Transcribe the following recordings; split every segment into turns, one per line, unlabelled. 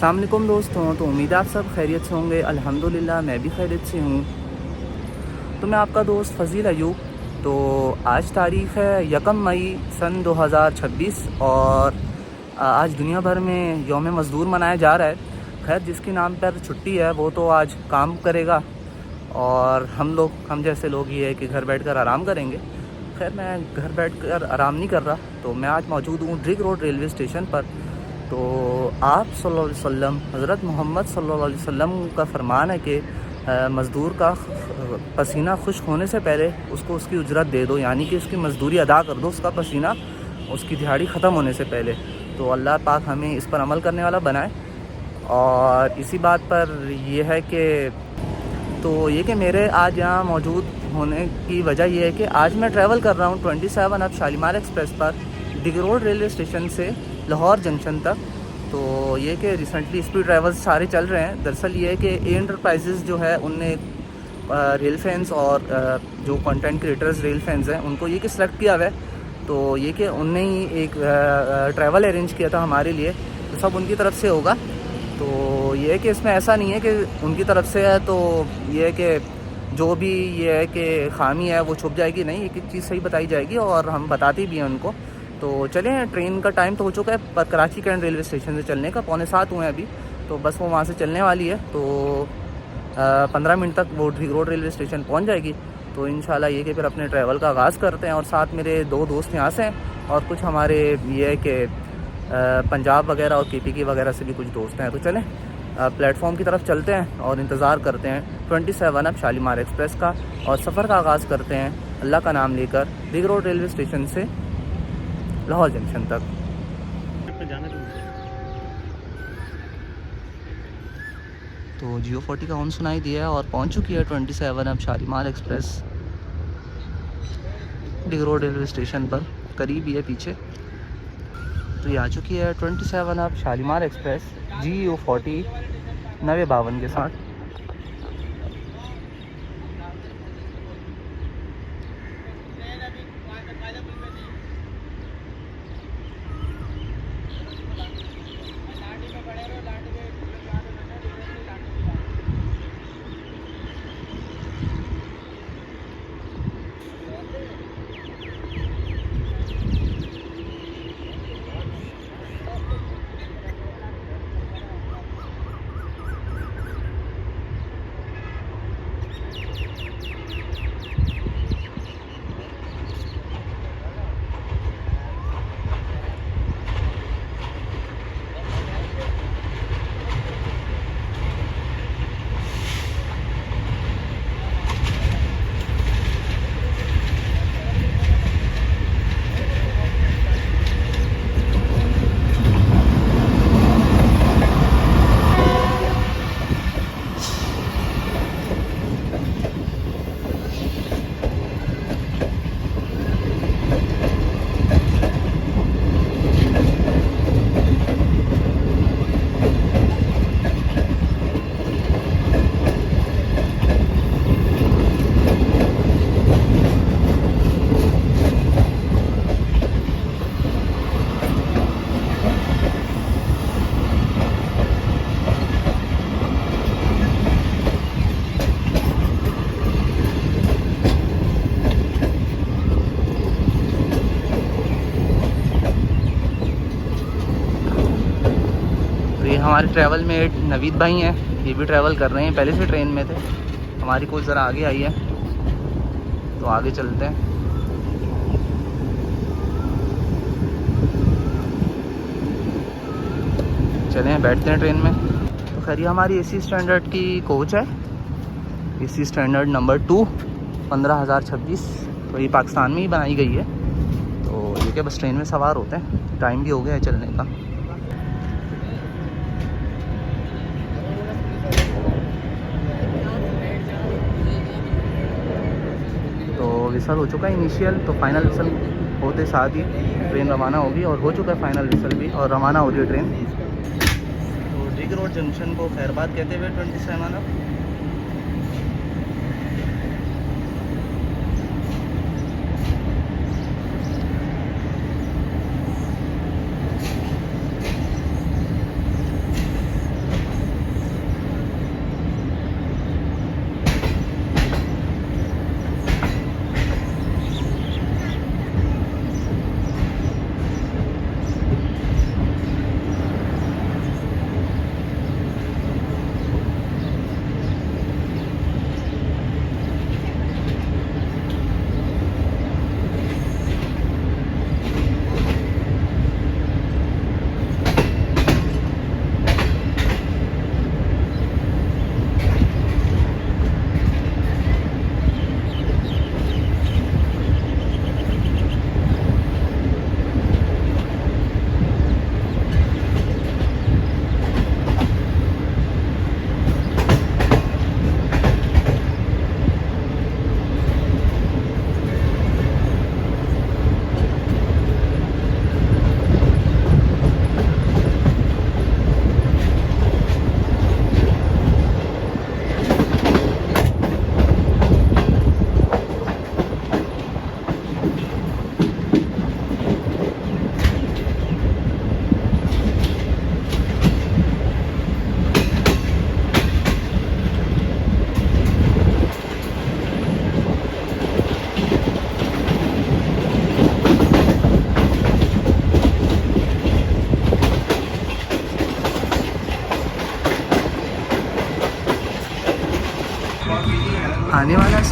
अस्सलाम वालेकुम दोस्तों। तो उम्मीद है आप सब खैरियत से होंगे। अल्हम्दुलिल्लाह मैं भी खैरियत से हूँ। तो मैं आपका दोस्त फ़ज़ील अयूब। तो आज तारीख़ है 1 मई सन 2026 और आज दुनिया भर में यौम मज़दूर मनाया जा रहा है। खैर जिसके नाम पर छुट्टी है वो तो आज काम करेगा और हम जैसे लोग ये है कि घर बैठकर आराम करेंगे। खैर मैं घर बैठकर आराम नहीं कर रहा, तो मैं आज मौजूद हूँ ड्रिग रोड रेलवे स्टेशन पर। तो आप सल्लल्लाहु अलैहि वसल्लम हज़रत मोहम्मद सल्लल्लाहु अलैहि वसल्लम का फ़रमान है कि मज़दूर का पसीना खुश्क होने से पहले उसको उसकी उजरत दे दो, यानी कि उसकी मज़दूरी अदा कर दो, उसका पसीना उसकी दिहाड़ी ख़त्म होने से पहले। तो अल्लाह पाक हमें इस पर अमल करने वाला बनाए। और इसी बात पर यह है कि मेरे आज यहाँ मौजूद होने की वजह यह है कि आज मैं ट्रैवल कर रहा हूँ 27 अब शालीमार एक्सप्रेस पर ड्रिग रोड रेलवे स्टेशन से लाहौर जंक्शन तक। तो ये कि रिसेंटली स्पीड ट्रैवल्स सारे चल रहे हैं। दरअसल ये है कि ए एंटरप्राइजेज़ जो है उनने रेल फैंस और जो कंटेंट क्रिएटर्स रेल फैंस हैं उनको ये कि सिलेक्ट किया हुआ है। तो ये कि उनने ही एक ट्रैवल अरेंज किया था हमारे लिए, तो सब उनकी तरफ से होगा। तो ये है कि इसमें ऐसा नहीं है कि उनकी तरफ से है तो ये है कि जो भी ये है कि खामी है वो छुप जाएगी, नहीं, एक एक चीज़ सही बताई जाएगी और हम बताते भी हैं उनको। तो चलें, ट्रेन का टाइम तो हो चुका है पर कराची कैंट रेलवे स्टेशन से चलने का 6:45 हुए हैं अभी, तो बस वो वहाँ से चलने वाली है। तो 15 मिनट तक वो ड्रिग रोड रेलवे स्टेशन पहुँच जाएगी। तो इंशाल्लाह ये कि फिर अपने ट्रैवल का आगाज़ करते हैं। और साथ मेरे 2 दोस्त यहाँ से हैं और कुछ हमारे ये है कि पंजाब वगैरह और KPK वगैरह से भी कुछ दोस्त हैं। तो चलें प्लेटफॉर्म की तरफ चलते हैं और इंतज़ार करते हैं 27 अब शालीमार एक्सप्रेस का और सफ़र का आगाज़ करते हैं अल्लाह का नाम लेकर ड्रिग रोड रेलवे स्टेशन से लाहौर जंक्शन तक। तो जियो 40 का ऑन सुनाई दिया है और पहुंच चुकी है 27 अब Shalimar express Drigh road railway station पर, करीब ही है पीछे। तो ये आ चुकी है 27 अब शालीमार एक्सप्रेस GU 40 9052 के साथ। ये हमारे ट्रैवल में नवीद भाई हैं, ये भी ट्रैवल कर रहे हैं, पहले से ट्रेन में थे। हमारी कोच ज़रा आगे आई है तो आगे चलते हैं। चलें बैठते हैं ट्रेन में। तो खैर ये हमारी AC स्टैंडर्ड की कोच है, AC स्टैंडर्ड नंबर 2 15,026। तो ये पाकिस्तान में ही बनाई गई है। तो ये क्या बस ट्रेन में सवार होते हैं, टाइम भी हो गया है चलने का। विसल हो चुका है इनिशियल, तो फाइनल विसल होते साथ ही ट्रेन रवाना होगी और हो चुका है फाइनल विसल भी और रवाना हो रही है ट्रेन। तो ड्रिग रोड जंक्शन को खैरबाद कहते हुए 27 अब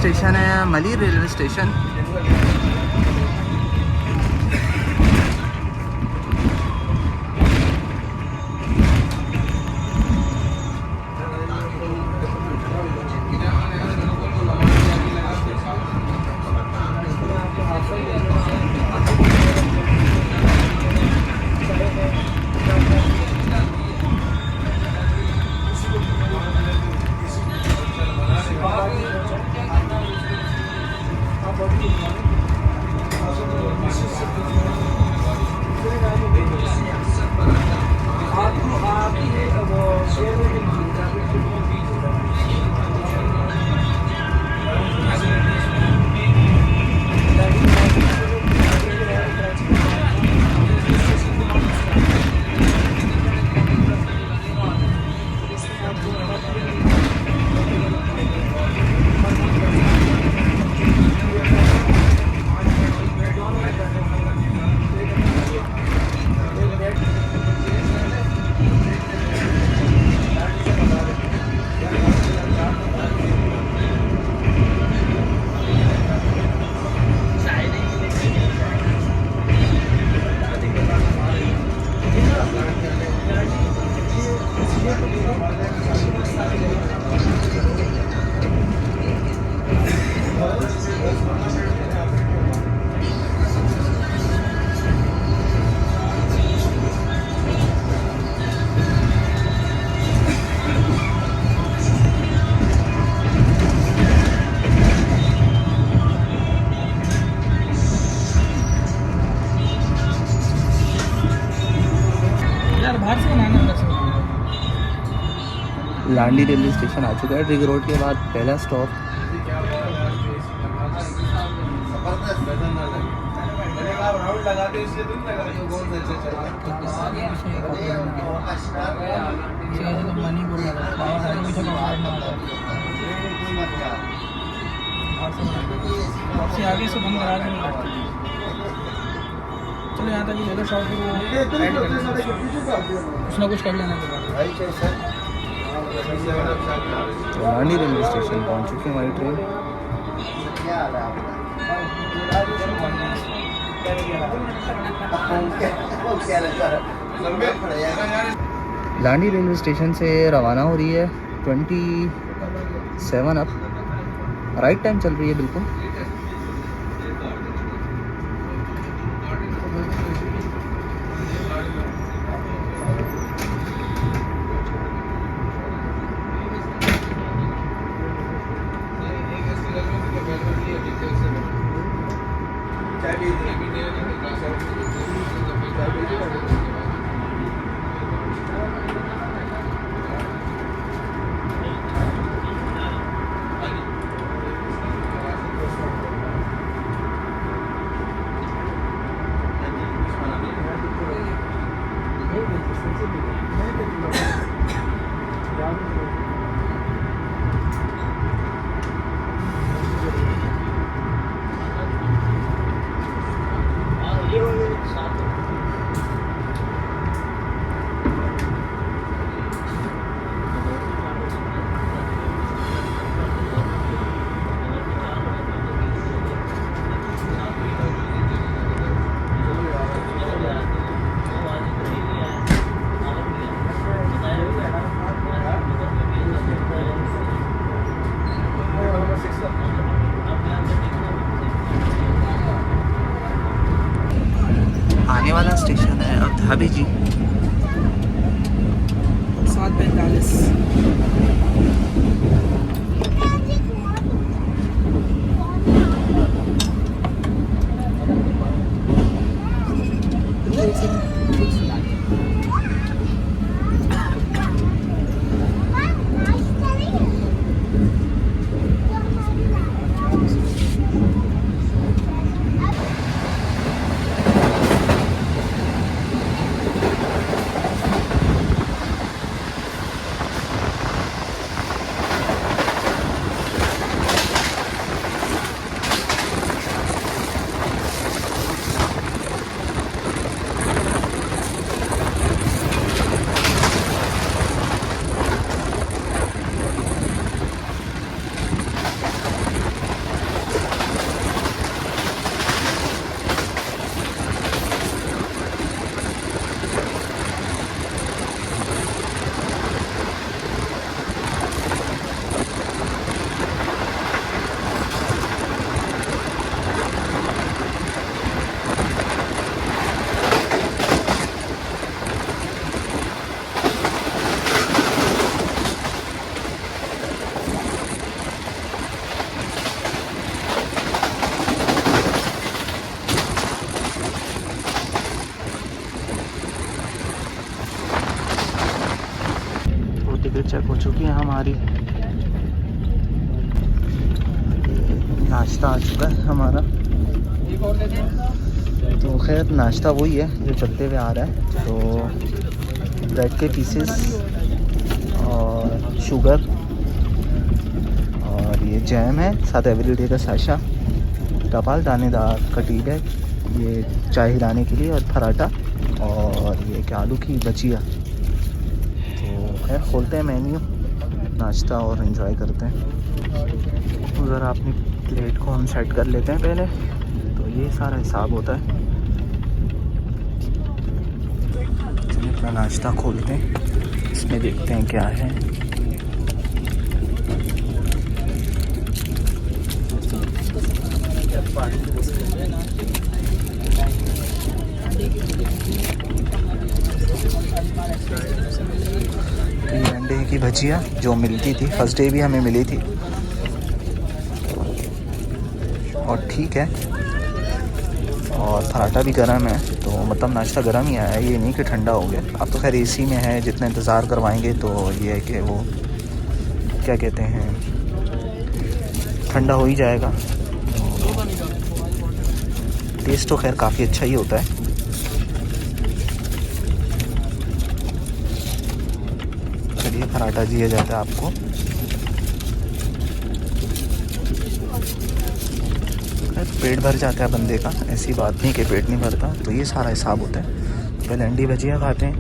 स्टेशन है Mali railway station. Landi railway station आ चुका है। रिंग रोड के बाद पहला स्टॉप।
आगे से बंद करा देंगे। चलो यहाँ तक लेकर शॉप कुछ ना कुछ कर लेना पड़ेगा।
लांडी रेलवे स्टेशन पहुंच चुकी है हमारी ट्रेन। लांडी रेलवे स्टेशन से रवाना हो रही है 27 अप। राइट टाइम चल रही है बिल्कुल। आने वाला स्टेशन है अब धाबी जी।
7:45।
टिकट चेक हो चुकी है हमारी। नाश्ता आ चुका है हमारा।
एक और दे दें।
तो खैर नाश्ता वही है जो चलते हुए आ रहा है। तो ब्रेड के पीसेस और शुगर और ये जैम है, साथ एवरीडे का साशा, टपाल दानेदार का टी बैग, ये चाय हिलाने के लिए, और पराठा, और ये क्या आलू की भजिया। तो खैर खोलते हैं मेन्यू, नाश्ता और एंजॉय करते हैं। तो ज़रा अपनी प्लेट को हम सेट कर लेते हैं पहले। तो ये सारा हिसाब होता है। चलिए अपना नाश्ता खोलते हैं, इसमें देखते हैं क्या है। अंडे की भजिया जो मिलती थी फर्स्ट डे भी हमें मिली थी, और ठीक है। और पराठा भी गर्म है, तो मतलब नाश्ता गर्म ही आया है, ये नहीं कि ठंडा हो गया। अब तो खैर एसी में है, जितना इंतज़ार करवाएंगे तो ये है कि वो क्या कहते हैं, ठंडा हो ही जाएगा। टेस्ट तो खैर काफ़ी अच्छा ही होता है। चलिए पराठा दिया जाता है आपको। पेट भर जाता है बंदे का, ऐसी बात नहीं कि पेट नहीं भरता। तो ये सारा हिसाब होता है। पहले अंडी भजिया खाते हैं,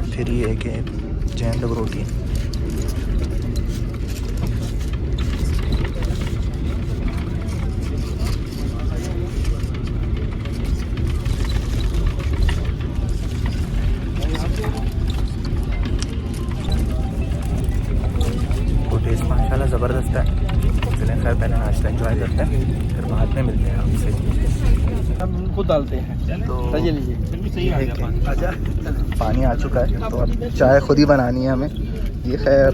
फिर ये है कि जैम लग रोटी। तो टेस्ट माशाल्लाह ज़बरदस्त है। चलें खैर पहले नाश्ता एंजॉय करते हैं, फिर बाद में मिलते हैं आपसे।
हम खुद डालते हैं।
तो
सही लीजिए।
आजा, पानी आ चुका है, तो अब चाय खुद ही बनानी है हमें। ये खैर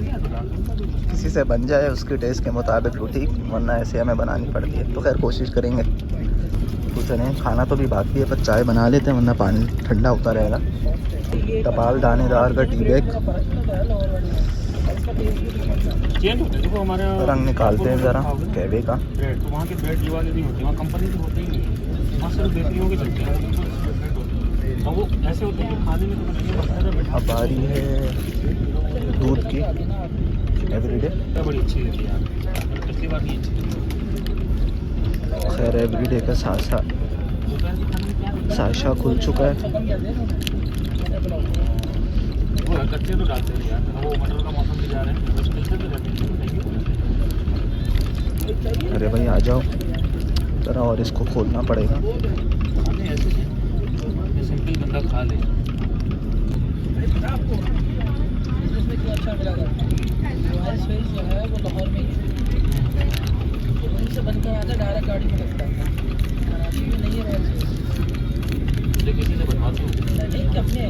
किसी से बन जाए उसके टेस्ट के मुताबिक तो ठीक, वरना ऐसे हमें बनानी पड़ती है। तो खैर कोशिश करेंगे। तो चलें, खाना तो भी बाकी है, पर चाय बना लेते हैं, वरना पानी ठंडा होता रहेगा। टपाल दानेदार का टी बैग, रंग निकालते हैं ज़रा कैबे का।
तो वहाँ के ब्रेड ये वाले नहीं होते, वहाँ कंपनी के होते ही नहीं, वहाँ सिर्फ बेकरियों के चलते हैं। और वो ऐसे होते हैं कि खाने में तो
अब आ रही है दूध की एवरीडे,
बड़ी अच्छी लगती है यार, पिछली बार नहीं अच्छी।
खैर एवरीडे का साशा खुल चुका है।
वो कच्चे तो डालते हैं यार, वो मटर का मौसम भी जा रहे हैं, बस मिलते तो रहते हैं।
अरे भाई आ जाओ ज़रा, और इसको खोलना पड़ेगा।
खाने ऐसे सिंपल बंदा खा ले। इसमें क्या अच्छा मिला था, जो है वो लाहौर में से बनकर आता है, डायरेक्ट गाड़ी में लगता है। कराची में नहीं है, किसी से बनवाते हो नहीं कि अपने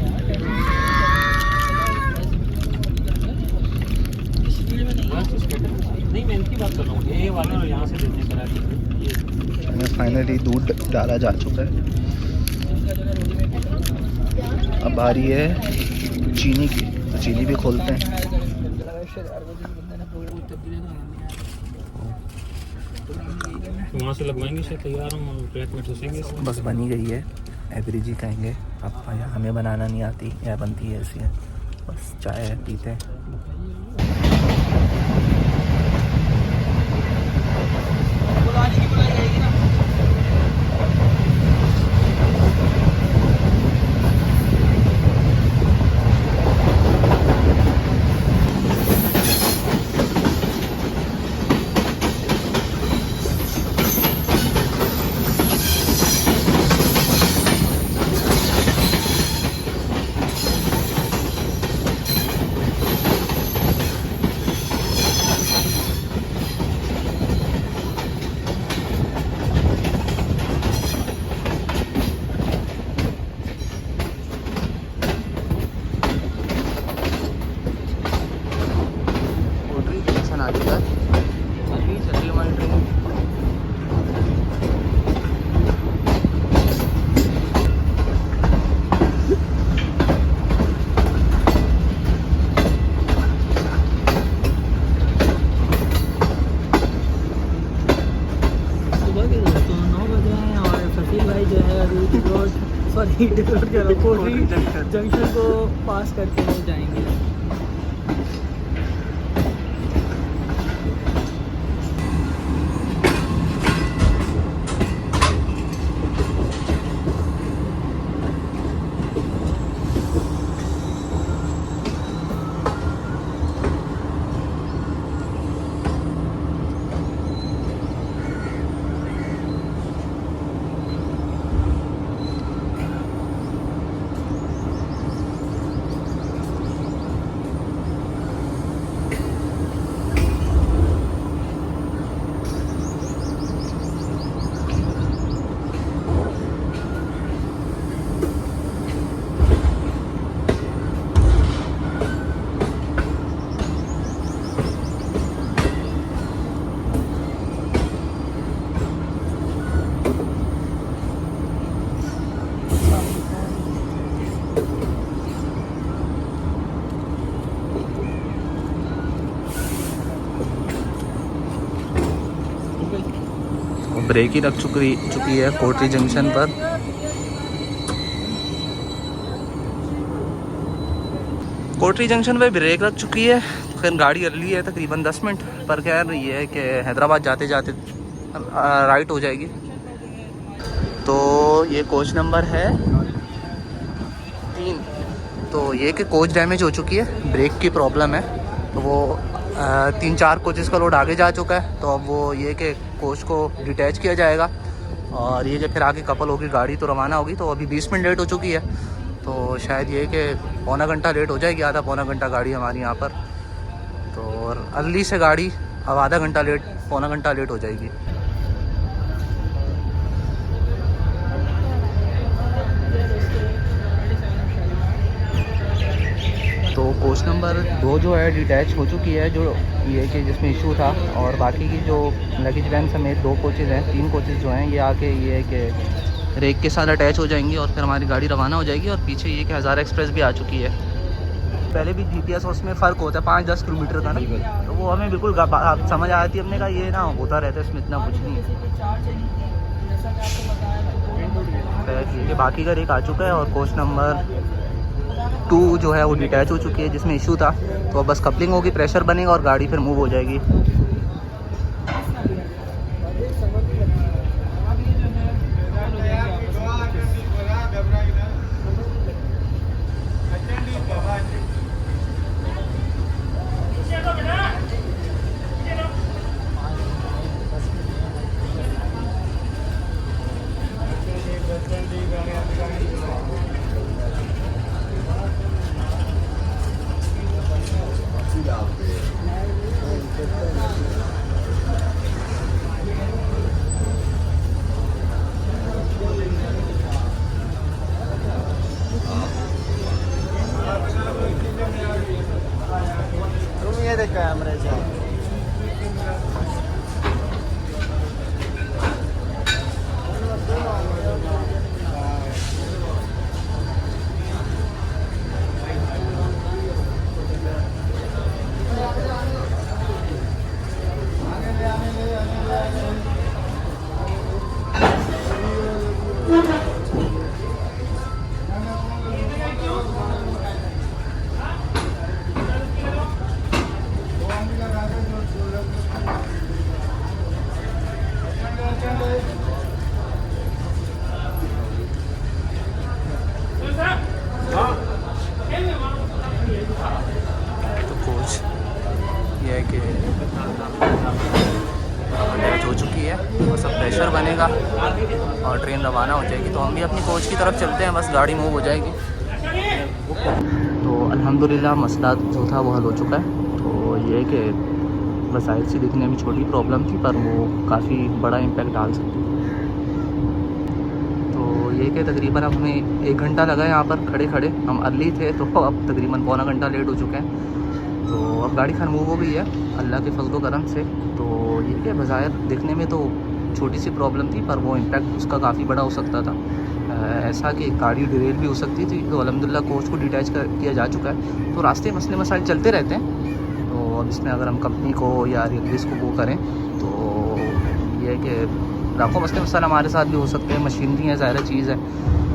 नहीं, मैं इनकी बात कर रहा हूँ, ये वाले यहाँ से देते हैं कराची में।
फाइनली दूध डाला जा चुका है। अब आ रही है चीनी की, तो चीनी भी खोलते हैं।
वहाँ से लगवाएंगे, से तैयार हम प्लेट में ठूसेंगे।
बस बनी गई है, एवरेज ही कहेंगे। अब हमें बनाना नहीं आती, या बनती है ऐसी है, बस चाय पीते हैं।
कोटरी
जंक्शन।
जंक्शन को पास करके हम जाएंगे।
ब्रेक ही रख चुकी है कोटरी जंक्शन पर। कोटरी जंक्शन पे ब्रेक रख चुकी है। तो खैर गाड़ी अर्ली है तकरीबन 10 मिनट, पर कह रही है कि हैदराबाद जाते जाते राइट हो जाएगी। तो ये कोच नंबर है 3। तो ये कि कोच डैमेज हो चुकी है, ब्रेक की प्रॉब्लम है। तो वो 3-4 कोचेस का लोड आगे जा चुका है। तो अब वो ये कि कोच को डिटैच किया जाएगा और ये कि फिर आगे कपल होगी, गाड़ी तो रवाना होगी। तो अभी 20 मिनट लेट हो चुकी है, तो शायद ये कि पौना घंटा लेट हो जाएगी, आधा पौना घंटा गाड़ी हमारी यहाँ पर। तो अर्ली से गाड़ी अब आधा घंटा लेट, पौना घंटा लेट हो जाएगी। तो कोच नंबर 2 जो है डिटैच हो चुकी है, जो ये कि जिसमें इशू था। और बाकी की जो लगेज वैन समेत 2 कोचेज़ हैं, 3 कोचेज़ जो हैं, ये आके ये कि रेक के साथ अटैच हो जाएंगी और फिर हमारी गाड़ी रवाना हो जाएगी। और पीछे ये कि हज़ार एक्सप्रेस भी आ चुकी है। पहले भी GPS और उसमें फ़र्क होता है 5-10 किलोमीटर का ना, तो वो हमें बिल्कुल समझ आ जाती है। हमने कहा ये ना होता रहता है, इसमें इतना कुछ नहीं है। ये बाकी का रेक आ चुका है और कोच नंबर 2 जो है वो डिटैच हो चुकी है, जिसमें इशू था। तो अब बस कपलिंग होगी, प्रेशर बनेगा और गाड़ी फिर मूव हो जाएगी। कैमरे से हो चुकी है और सब प्रेशर बनेगा और ट्रेन रवाना हो जाएगी। तो हम भी अपनी कोच की तरफ चलते हैं, बस गाड़ी मूव हो जाएगी। तो अल्हम्दुलिल्लाह मसला जो था वो हल हो चुका है। तो ये कि बस साइड से दिखने में छोटी प्रॉब्लम थी, पर वो काफ़ी बड़ा इम्पैक्ट डाल सकती है। तो ये कि तकरीबन अब हमें 1 घंटा लगा यहाँ पर खड़े खड़े। हम अर्ली थे तो अब तकरीबन पौना घंटा लेट हो चुके हैं। तो अब गाड़ी खैर मूव हो गई है अल्लाह के फजल करम से। तो ये कि बज़ाहिर दिखने में तो छोटी सी प्रॉब्लम थी, पर वो इम्पैक्ट उसका काफ़ी बड़ा हो सकता था। ऐसा कि गाड़ी डिरेल भी हो सकती थी। तो अल्हम्दुलिल्लाह कोच को डिटैच किया जा चुका है। तो रास्ते मसले मसाइल चलते रहते हैं। तो अब इसमें अगर हम कंपनी को या रेलवेज़ को वो करें तो ये है कि लाखों मसले मसाइल हमारे साथ भी हो सकते हैं। मशीनरी है, ज़ाहिर चीज़ है।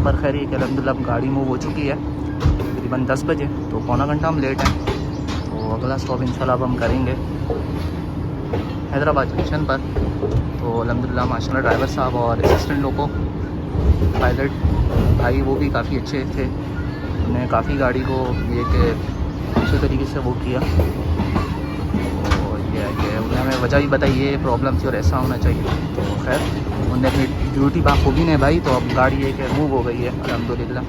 पर खैर ये कि अल्हम्दुलिल्लाह गाड़ी मूव हो चुकी है तकरीबन 10 बजे, तो पौना घंटा हम लेट हैं। तो अगला स्टॉप इंशाल्लाह अब हम करेंगे हैदराबाद जंक्शन पर। तो अल्हम्दुलिल्लाह माशाल्लाह ड्राइवर साहब और असिस्टेंट लोग को, पायलट भाई वो भी काफ़ी अच्छे थे, उन्होंने काफ़ी गाड़ी को ये कि अच्छे तरीके से वो किया। तो ये है कि उन्होंने हमें वजह भी बताई ये प्रॉब्लम थी और ऐसा होना चाहिए। तो खैर उन्होंने अपनी ड्यूटी बाखूबी ने भाई, तो अब गाड़ी ये कि मूव हो गई है अल्हम्दुलिल्लाह।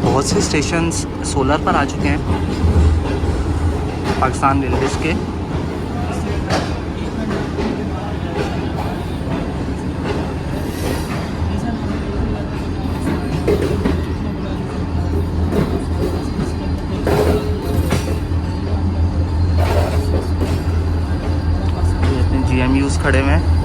बहुत से स्टेशंस सोलर पर आ चुके हैं पाकिस्तान रेलवेज़ के। ये अपने GMUs खड़े हुए हैं।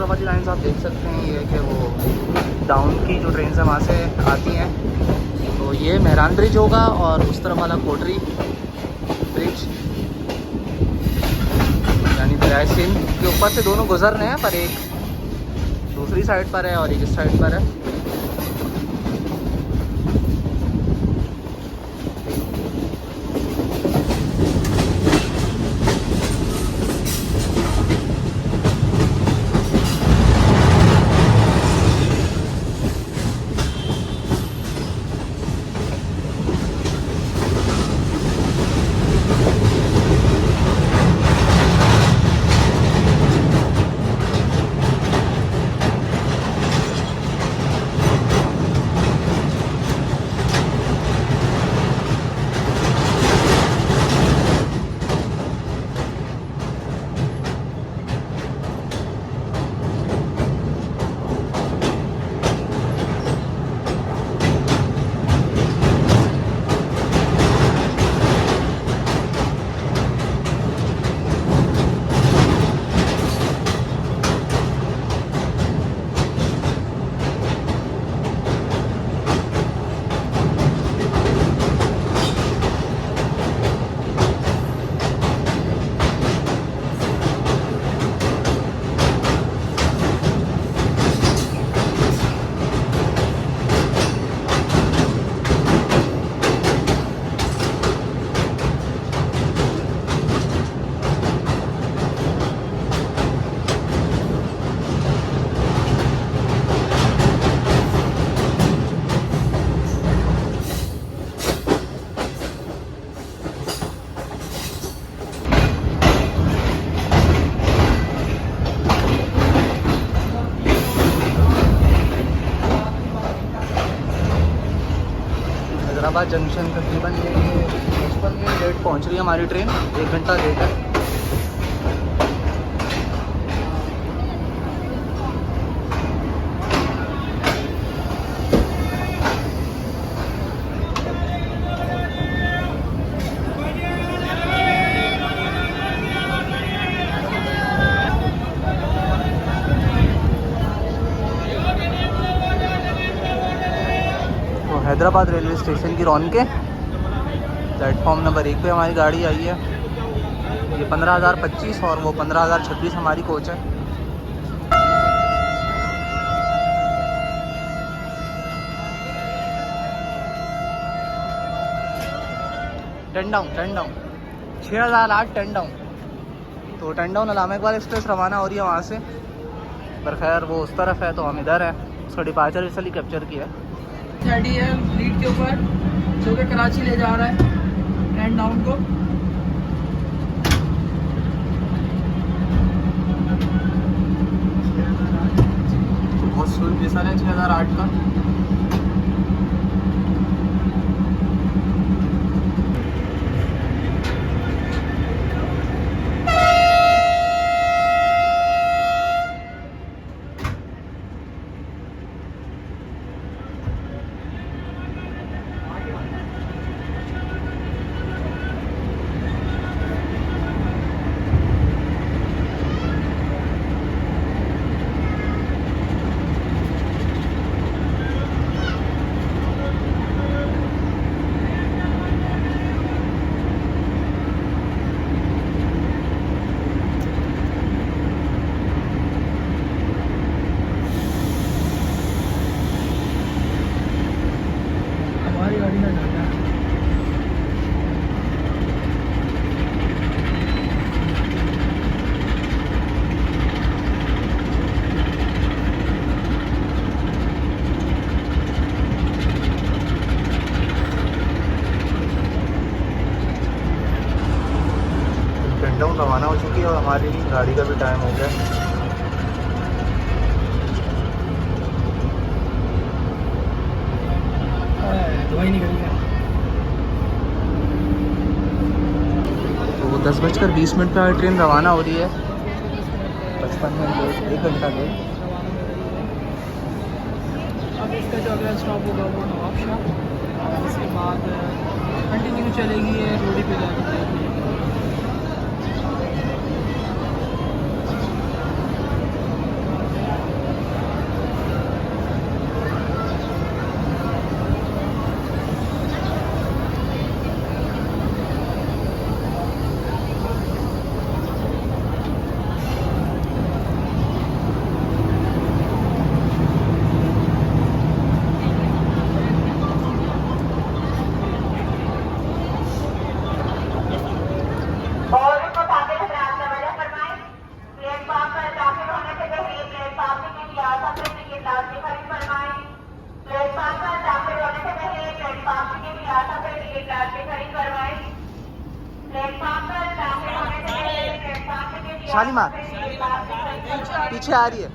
वाली लाइन आप देख सकते हैं, ये कि वो डाउन की जो ट्रेन है वहाँ से आती हैं। तो ये मेहरान ब्रिज होगा और उस तरफ वाला कोटरी ब्रिज यानी दरियाए सिंध के ऊपर से दोनों गुजर रहे हैं, पर एक दूसरी साइड पर है और एक इस साइड पर है। हैदराबाद जंक्शन तकरीबन ये 55 मिनट लेट पहुँच रही है हमारी ट्रेन, 1 घंटा लेट है। हैदराबाद रेलवे स्टेशन की रौनकें, प्लेटफॉर्म नंबर 1 पे हमारी गाड़ी आई है। ये 15,025 और वो 15,026 हमारी कोच है। Ten down 6008 ten down. तो ten down Allama Iqbal express रवाना हो रही है वहाँ से, पर खैर वो उस तरफ है तो हम इधर हैं। उसका डिपार्चर इसलिए कैप्चर किया है।
गाड़ी है लीड के ऊपर जो कि कराची ले जा रहा है टेन डाउन को।
बहुत स्लो जैसा है 6008 का।
हमारी गाड़ी ना जाता है।
टेन डाउन रवाना हो चुकी है और हमारी गाड़ी का भी टाइम हो गया।
दवाई निकल गया।
तो 10:20 पे ट्रेन रवाना हो रही है। 55 मिनट लेट, 1 घंटा लेट।
अब इसका जो अगला स्टॉप होगा वो नवाबशाह, और उसके बाद कंटिन्यू चलेगी ये रोडी पे जाकर।
शालीमार पीछे आ रही है।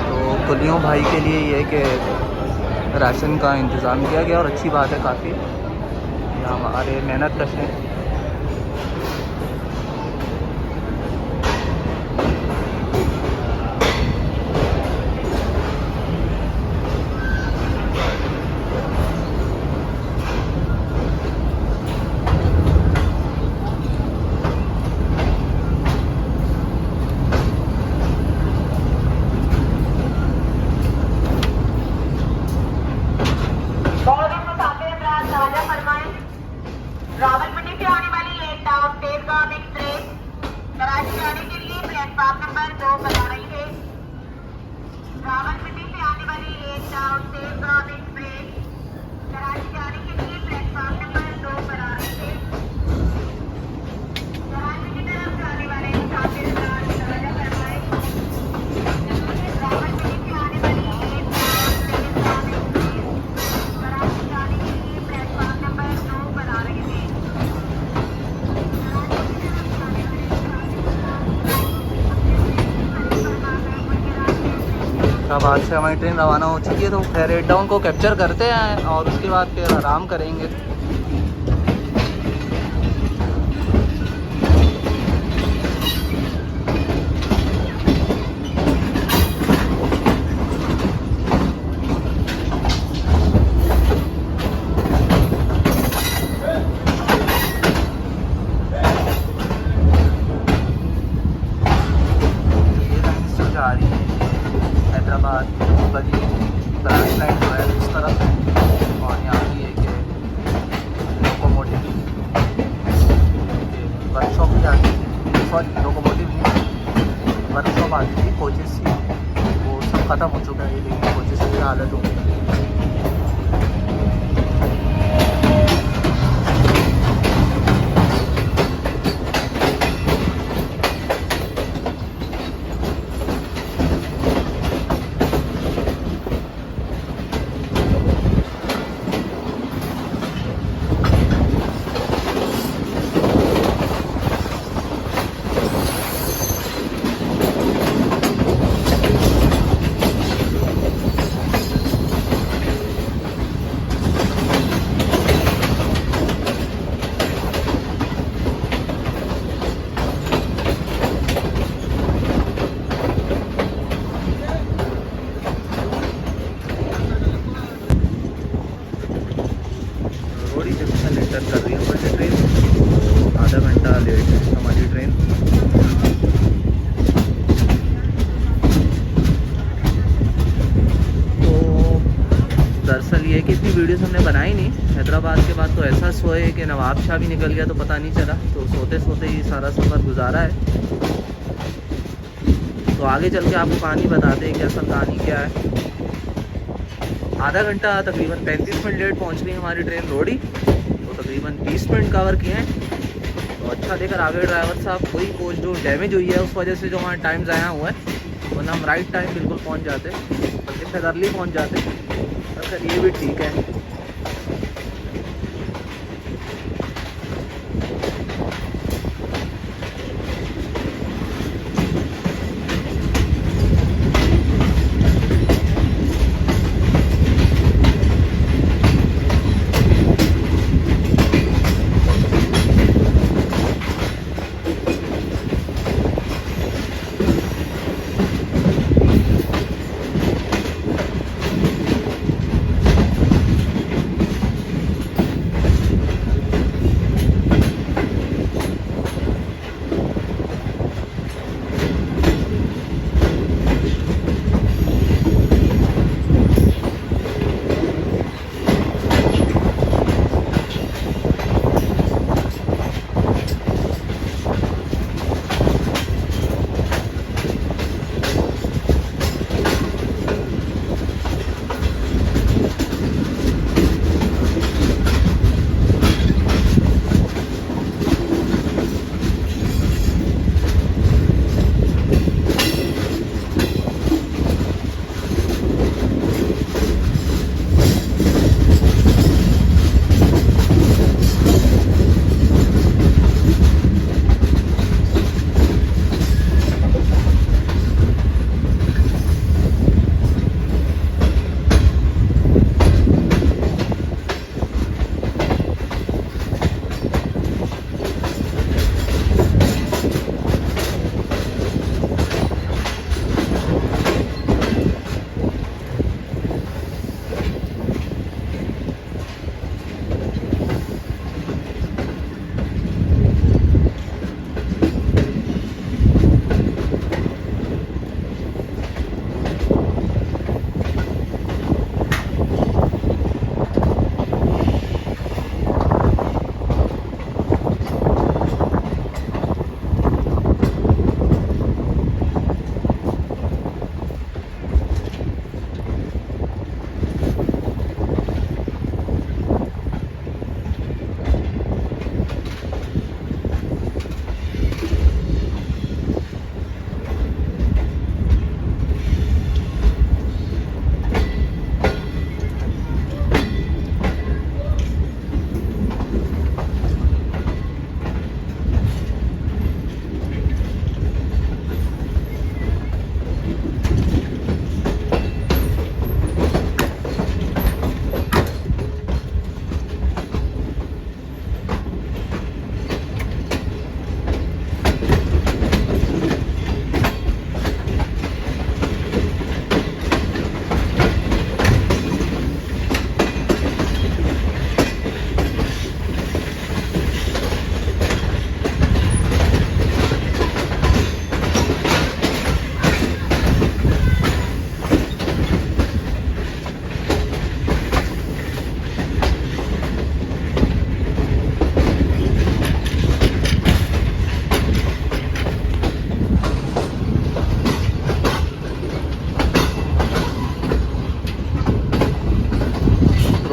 तो कुलियों भाई के लिए ये कि राशन का इंतज़ाम किया गया और अच्छी बात है काफ़ी। हमारे मेहनत कश हैं।
रावलपिंडी से आने
हैदराबाद से हमारी ट्रेन रवाना हो चुकी है, तो खैर हेड डाउन को कैप्चर करते हैं और उसके बाद फिर आराम करेंगे। जा रही है हैदराबाद बली ब्रांच लाइन जो है उस तरफ है, और यहाँ भी एक लोकोमोटिव वर्कशॉप भी आती थी, सॉरी लोकोमोटिव नहीं वर्कशॉप आती थी, कोचेस थी, वो सब ख़त्म हो चुका है, लेकिन कोचेस की हालत हो गई। रोड़ी जंक्शन एंटर कर रही है हमारी ट्रेन, आधा घंटा लेट है हमारी ट्रेन। तो दरअसल ये कि इतनी वीडियोस हमने बनाई नहीं, हैदराबाद के बाद तो ऐसा सोए कि नवाबशाह भी निकल गया तो पता नहीं चला, तो सोते सोते ही सारा सफ़र गुजारा है। तो आगे चल के आपको कहानी बताते हैं कि असल कहानी क्या है। आधा घंटा तकरीबन 35 मिनट लेट पहुंच रही है हमारी ट्रेन रोड़ी, तो तकरीबन 20 मिनट कवर किए हैं। तो अच्छा देखकर आगे ड्राइवर साहब कोई कोच जो डैमेज हुई है उस वजह से जो हमारा टाइम ज़ाया हुआ है, वरना हम राइट टाइम बिल्कुल पहुंच जाते, बल्कि फिर अर्ली पहुंच जाते। तो सर ये भी ठीक है।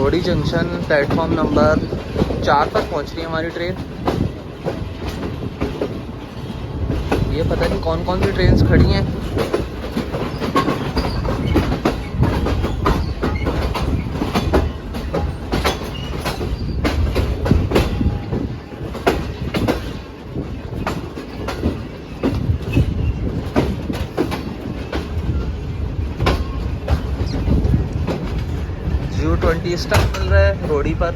रोडी जंक्शन प्लेटफॉर्म नंबर 4 पर पहुंच रही है हमारी ट्रेन। ये पता नहीं कौन कौन सी ट्रेन्स खड़ी हैं। G20 स्टॉप मिल रहा है रोडी पर।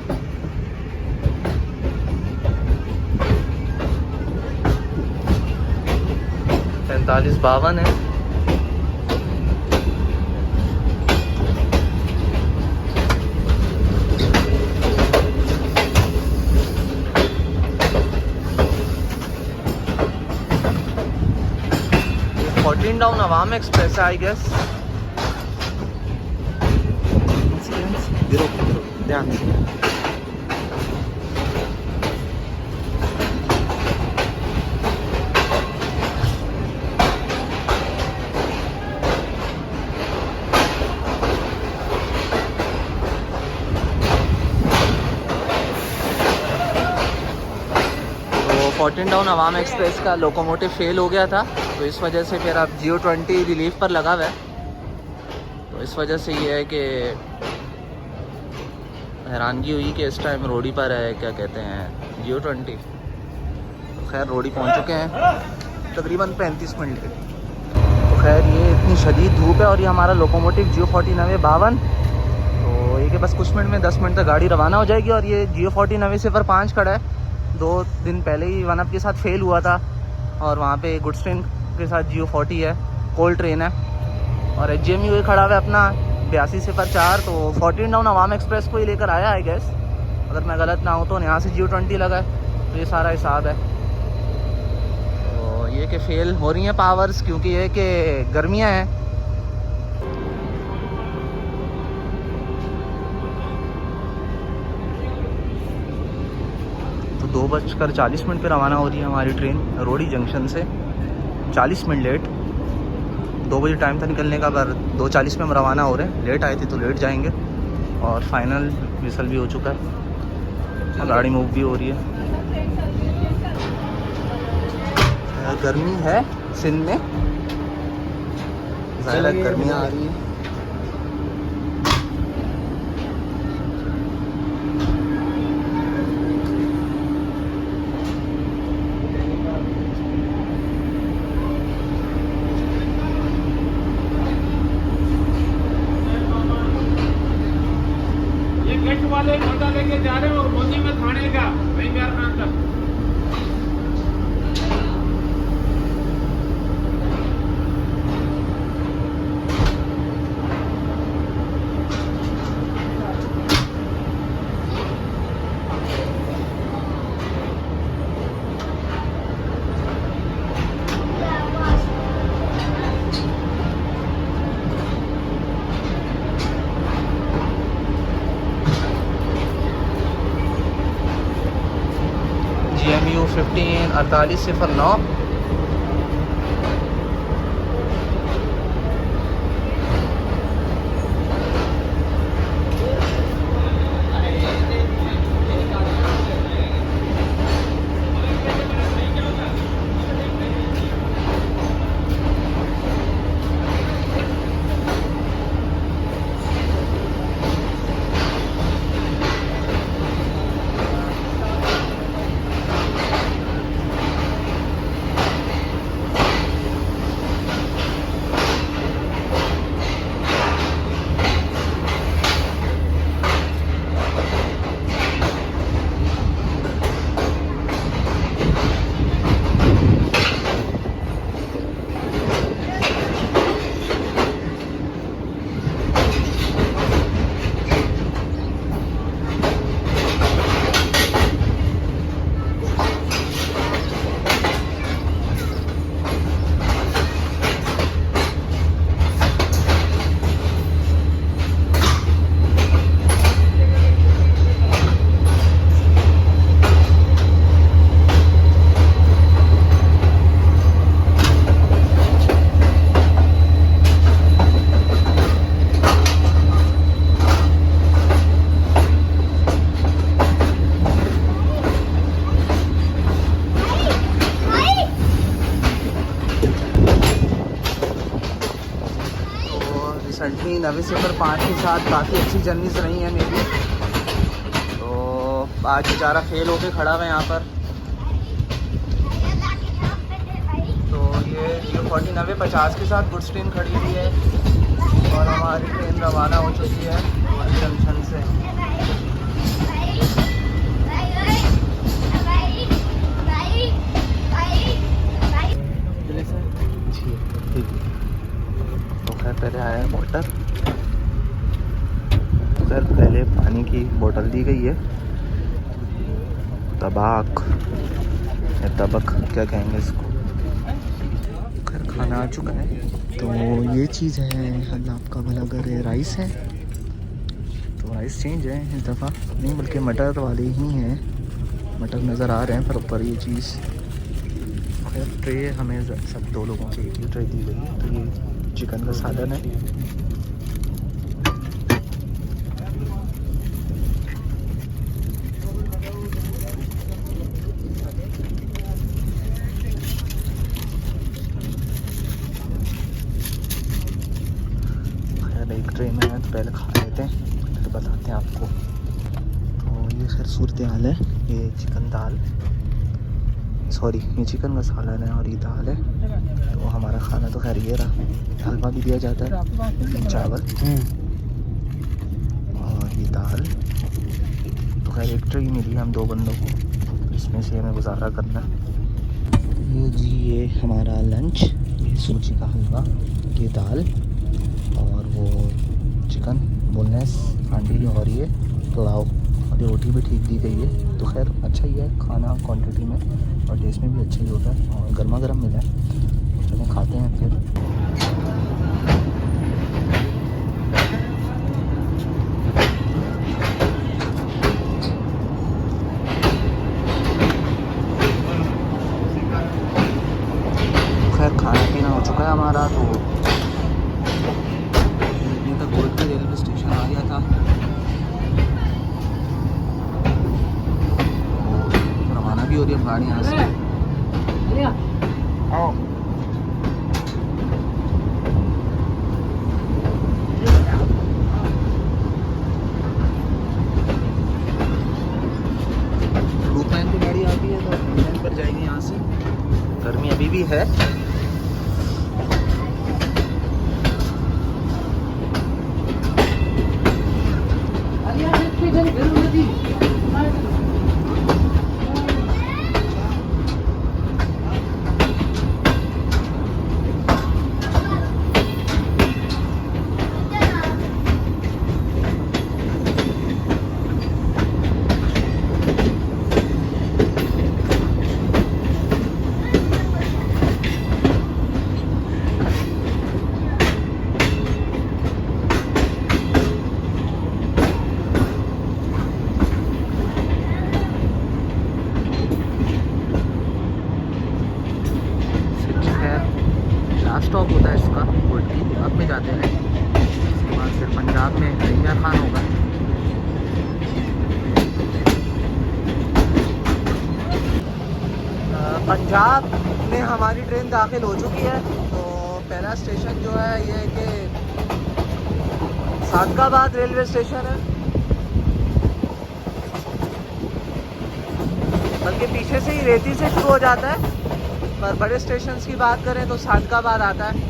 पैंतालीस 52 है। ये 14 डाउन अवाम एक्सप्रेस है आई गेस। ध्यान से। तो 14 डाउन अवाम एक्सप्रेस का लोकोमोटिव फेल हो गया था, तो इस वजह से फिर अब G20 रिलीफ पर लगा हुआ है। तो इस वजह से ये है कि हैरानगी हुई कि इस टाइम रोडी पर है, क्या कहते हैं, G20। तो खैर रोडी पहुंच चुके हैं तकरीबन 35 मिनट के। तो खैर ये इतनी शदीद धूप है और ये हमारा लोकोमोटिव G40 90 52। तो ये कि बस कुछ मिनट में 10 मिनट तक गाड़ी रवाना हो जाएगी। और ये G40 90 0 5 खड़ा है। 2 दिन पहले ही वन अप के साथ फेल हुआ था और वहाँ पे गुड्स ट्रेन के साथ G40 है, कोल्ड ट्रेन है। और HGMU खड़ा हुआ है अपना 82 0 4। तो 14 डाउन अवाम एक्सप्रेस को ही लेकर आया है गैस, अगर मैं गलत ना हूँ तो। यहाँ से G20 लगा है, तो ये सारा हिसाब है। तो ये कि फेल हो रही हैं पावर्स, क्योंकि ये कि गर्मियाँ हैं। तो 2:40 पे रवाना हो रही है हमारी ट्रेन रोडी जंक्शन से, 40 मिनट लेट। 2 बजे टाइम था निकलने का, पर 2:40 में हम रवाना हो रहे हैं। लेट आए थे तो लेट जाएंगे। और फाइनल विसल भी हो चुका है, गाड़ी मूव भी हो रही है। गर्मी है सिंध में, ज़्यादा गर्मियाँ आ रही हैं।
वाले घंटा लेके जा रहे हैं और मोदी में थाने का वहीं प्यार खान तक।
GMU 15 48 09। नवे सिफर 5 के साथ काफ़ी अच्छी जर्नीज रही हैं मेरी। तो आज बेचारा फेल होके खड़ा हुआ है यहाँ पर। तो ये 4950 के साथ गुड्स ट्रेन खड़ी हुई है और हमारी ट्रेन रवाना हो चुकी है जंक्शन से। तो खैर पहले आया है वाटर, खैर पहले पानी की बोतल दी गई है, तबाक या तबक क्या कहेंगे इसको। खैर खाना आ चुका है। तो ये चीज़ है, अल्लाह आपका भला करे, राइस है। तो राइस चेंज है इस दफ़ा, नहीं बल्कि मटर वाले ही हैं, मटर नज़र आ रहे हैं पर ये चीज़। खैर ट्रे हमें सब 2 लोगों की एक ही ट्रे दी गई है। तो ये चिकन का सालन है, एक ट्रे में है तो पहले खा लेते हैं फिर बताते हैं आपको। तो ये खैर सूरत हाल है। ये चिकन दाल, सॉरी ये चिकन का सालन है और ये दाल है। तो हमारा खाना तो खैर ये रहा, हलवा भी दिया जाता है, चावल और ये दाल। तो खैर एक ट्रे मिली है हम 2 बंदों को, इसमें से हमें गुजारा करना। ये जी ये हमारा लंच, ये सूजी का हलवा, ये दाल और वो चिकन बोनलेस हांडी और ये पुलाव और ये रोटी भी ठीक दी गई है। तो खैर अच्छा ही है खाना, क्वांटिटी में और टेस्ट में भी अच्छा ही होता है और गर्मा गर्म मिला है। चलें खाते हैं फिर। खैर खाना पीना हो चुका है हमारा। तो रेलवे स्टेशन आ गया था, रवाना भी हो रही है गाड़ी यहाँ से। धूप लाइन की गाड़ी आती है तो लाइन पर जाएगी यहाँ से। गर्मी अभी भी है। स्टॉप होता है इसका कोटकी, अब में जाते हैं। उसके बाद फिर पंजाब में इंडिया खान होगा। पंजाब में हमारी ट्रेन दाखिल हो चुकी है। तो पहला स्टेशन जो है ये है कि सादकाबाद रेलवे स्टेशन है, बल्कि पीछे से ही रेती से शुरू हो जाता है। पर बड़े स्टेशंस की बात करें तो सादकाबाद आता है।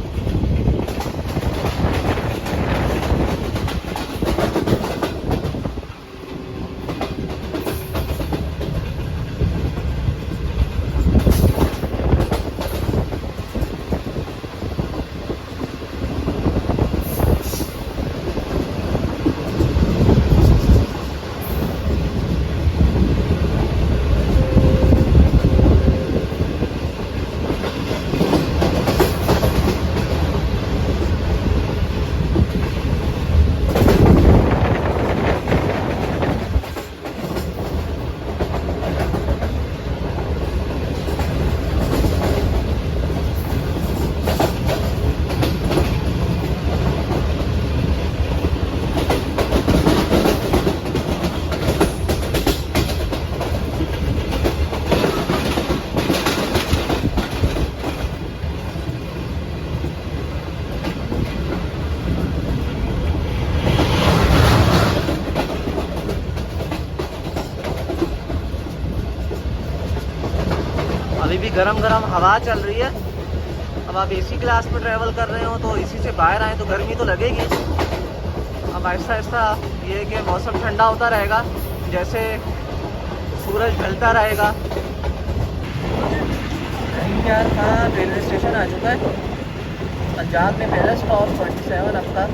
अभी भी गरम गरम हवा चल रही है। अब आप एसी क्लास में ट्रैवल कर रहे हो तो एसी से बाहर आए तो गर्मी तो लगेगी। अब आहिस्ता आहिस्ता ये कि मौसम ठंडा होता रहेगा, जैसे सूरज ढलता रहेगा। यार हाँ, रेलवे स्टेशन आ चुका है। पंजाब में पहला स्टॉप 27 आपका।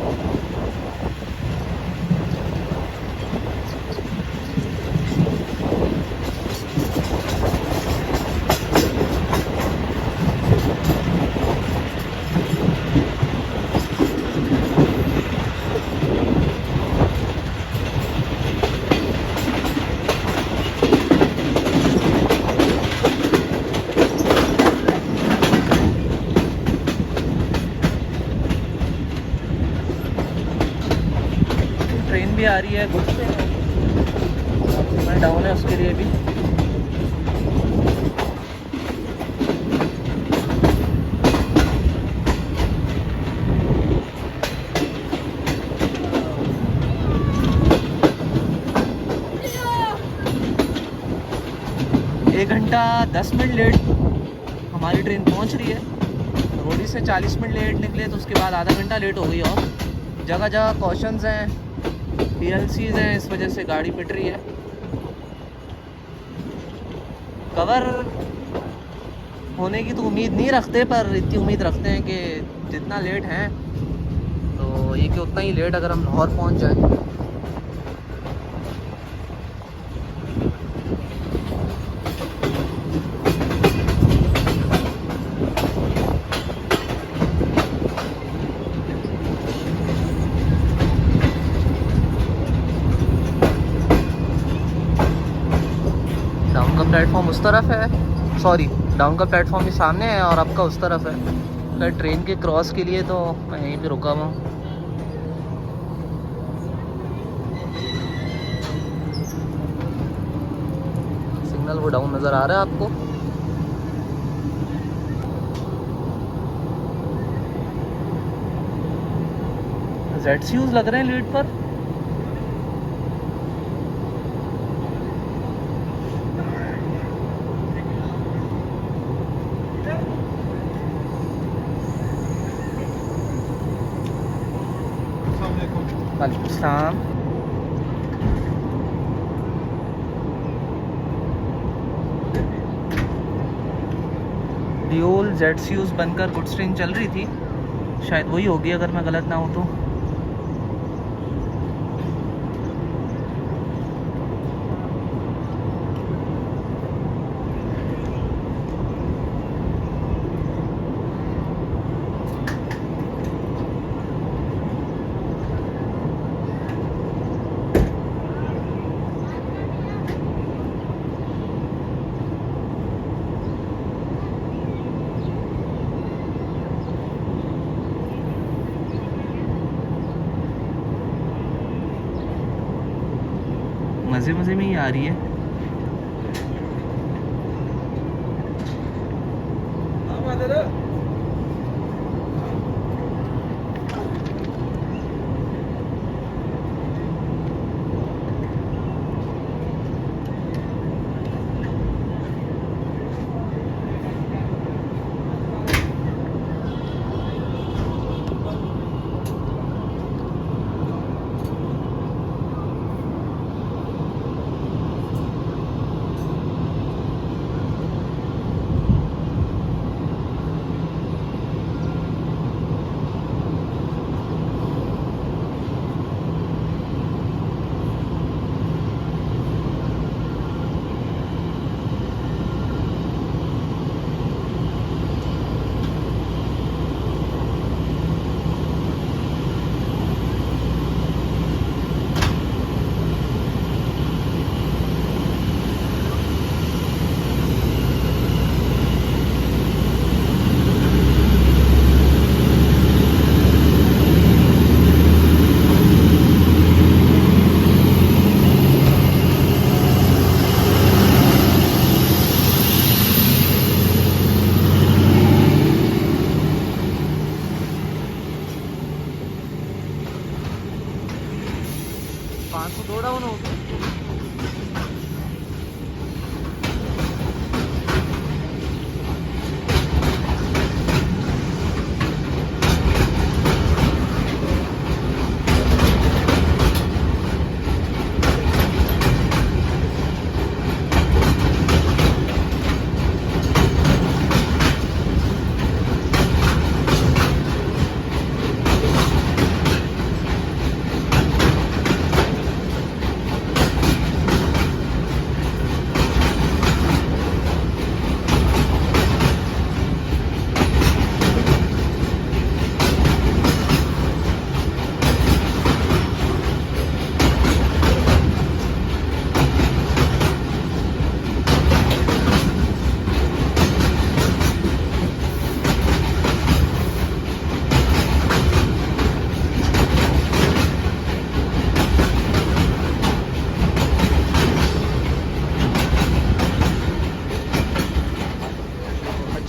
ट्रेन भी आ रही है, गुड ट्रेन है, डाउन है उसके लिए भी। एक घंटा 10 मिनट लेट हमारी ट्रेन पहुंच रही है। रोडी से 40 मिनट लेट निकले तो उसके बाद आधा घंटा लेट हो गई। और जगह जगह कॉशंस हैं, PLCs हैं, इस वजह से गाड़ी पिट रही है। कवर होने की तो उम्मीद नहीं रखते, पर इतनी उम्मीद रखते हैं कि जितना लेट हैं तो ये कि उतना ही लेट अगर हम लाहौर पहुंच जाए। डाउन का प्लेटफॉर्म उस तरफ है, सॉरी डाउन का प्लेटफॉर्म ही सामने है और आपका उस तरफ है। खैर ट्रेन के क्रॉस के लिए तो मैं यहीं पे रुका हुआ हूँ। सिग्नल वो डाउन नज़र आ रहा है आपको। ZCUs लग रहे हैं लीड पर। वालेकुम सलाम। ड्यूल ZCUs बनकर गुड्स ट्रेन चल रही थी, शायद वही होगी अगर मैं गलत ना हूँ तो। मज़े मज़े में ही आ रही है।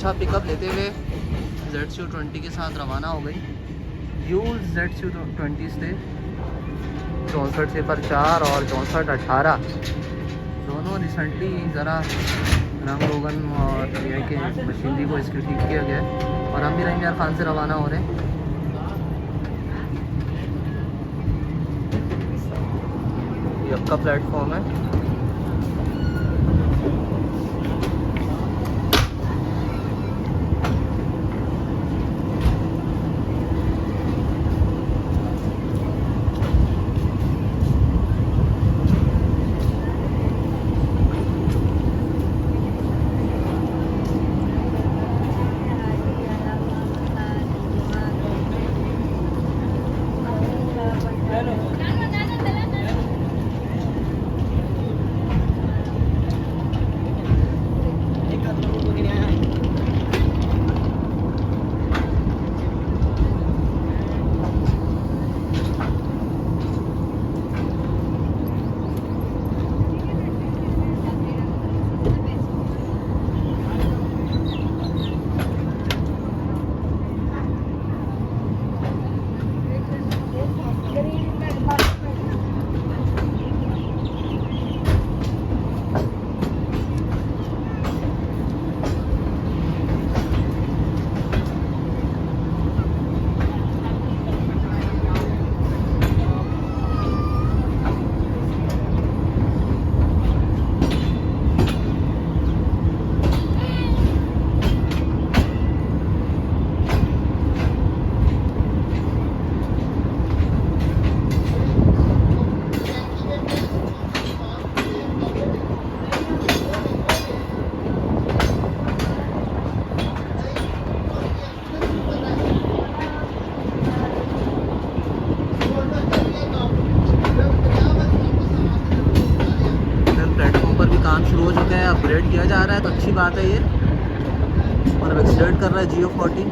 अच्छा पिकअप लेते हुए ZCU20 के साथ रवाना हो गई। यूज ZCU20 थे 6404 और 6418 दोनों रिसेंटली ज़रा रंग रोगन और ये कि मशीनरी को इसकी ठीक किया गया है। और हम भी रहीम यार खान से रवाना हो रहे हैं। ये आपका प्लेटफॉर्म है। काम शुरू हो चुका है, अपग्रेड किया जा रहा है तो अच्छी बात है ये। और अब एक्सीलरेट कर रहा है GO40।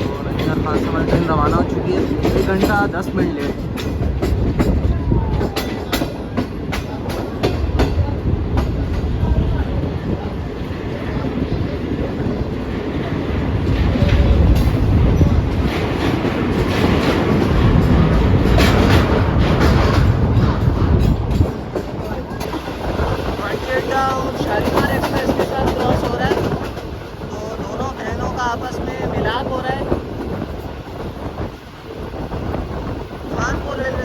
और खास हमारी ट्रेन रवाना हो चुकी है 1 घंटा 10 मिनट लेट। शालीमार एक्सप्रेस के साथ क्रॉस हो रहा है तो दोनों ट्रेनों का आपस में मिलाप हो रहा है। कानपुर रेलवे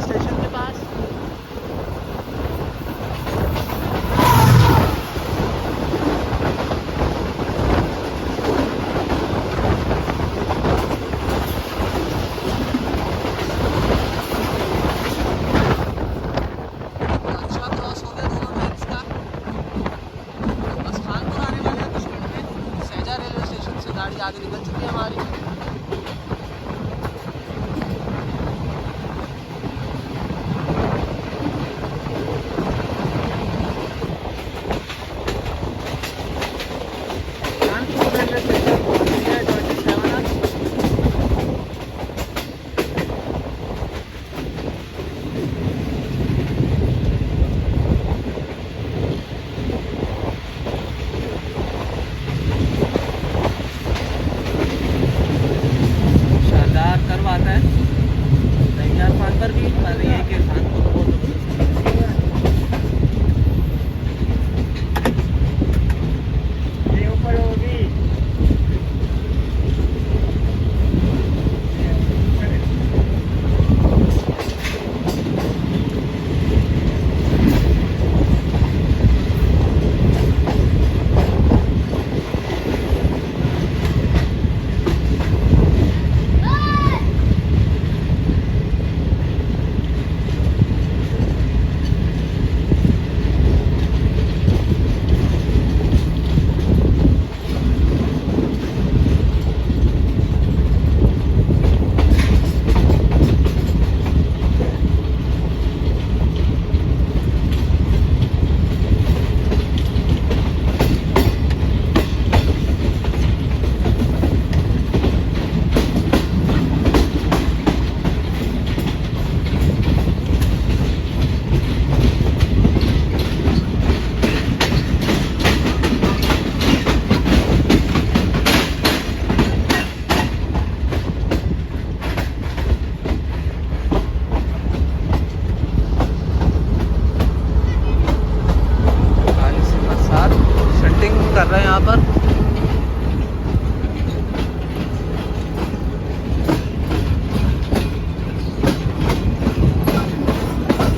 यहाँ पर।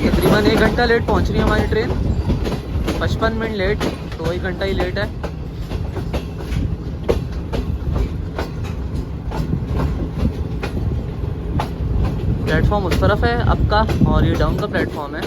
तकरीबन 1 घंटा लेट पहुँच रही है हमारी ट्रेन, 55 मिनट लेट, तो 1 घंटा ही लेट है। प्लेटफॉर्म उस तरफ है अप का और ये डाउन का प्लेटफॉर्म है।